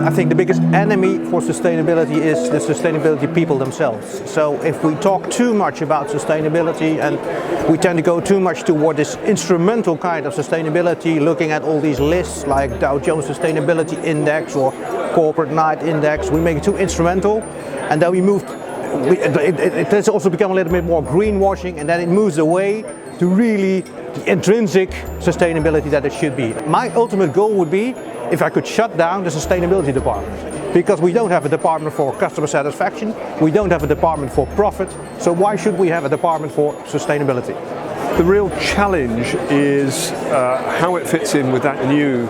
I think the biggest enemy for sustainability is the sustainability people themselves. So if we talk too much about sustainability and we tend to go too much toward this instrumental kind of sustainability, looking at all these lists like Dow Jones Sustainability Index or Corporate Knight Index, we make it too instrumental, and then it has also become a little bit more greenwashing, and then it moves away to really the intrinsic sustainability that it should be. My ultimate goal would be if I could shut down the sustainability department, because we don't have a department for customer satisfaction, we don't have a department for profit, so why should we have a department for sustainability? The real challenge is how it fits in with that new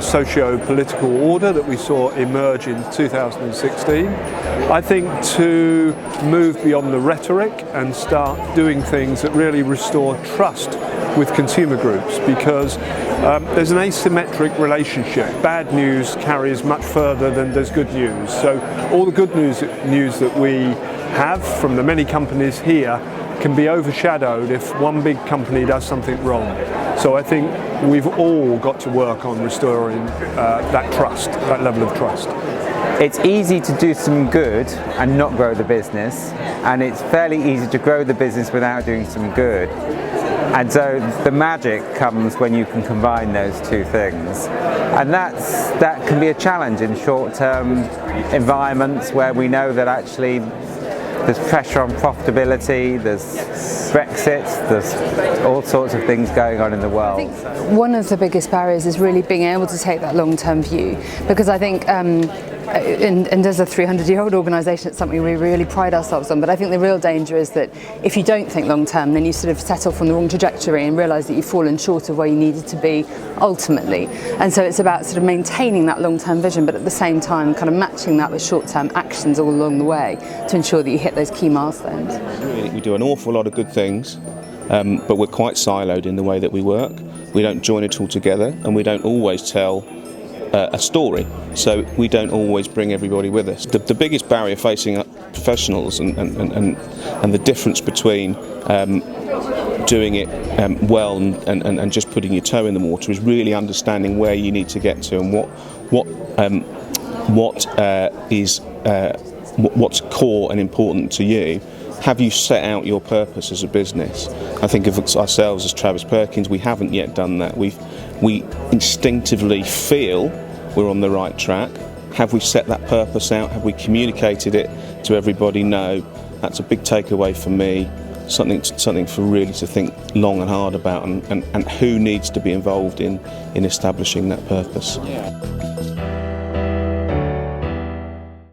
socio-political order that we saw emerge in 2016. I think to move beyond the rhetoric and start doing things that really restore trust with consumer groups, because there's an asymmetric relationship. Bad news carries much further than there's good news. So all the good news that we have from the many companies here can be overshadowed if one big company does something wrong. So I think we've all got to work on restoring that trust, that level of trust. It's easy to do some good and not grow the business, and it's fairly easy to grow the business without doing some good. And so the magic comes when you can combine those two things. And that can be a challenge in short-term environments where we know that actually there's pressure on profitability, there's Brexit, there's all sorts of things going on in the world. I think one of the biggest barriers is really being able to take that long-term view, because I think and as a 300-year-old organisation, it's something we really pride ourselves on, but I think the real danger is that if you don't think long-term, then you sort of set off on the wrong trajectory and realise that you've fallen short of where you needed to be ultimately. And so it's about sort of maintaining that long-term vision, but at the same time kind of matching that with short-term actions all along the way to ensure that you hit those key milestones. We do an awful lot of good things, but we're quite siloed in the way that we work. We don't join it all together, and we don't always tell a story, so we don't always bring everybody with us. The biggest barrier facing professionals and the difference between doing it well and just putting your toe in the water is really understanding where you need to get to and what's core and important to you. Have you set out your purpose as a business? I think of ourselves as Travis Perkins, we haven't yet done that. We instinctively feel we're on the right track. Have we set that purpose out? Have we communicated it to everybody? No. That's a big takeaway for me. Something for really to think long and hard about, and who needs to be involved in establishing that purpose. Yeah.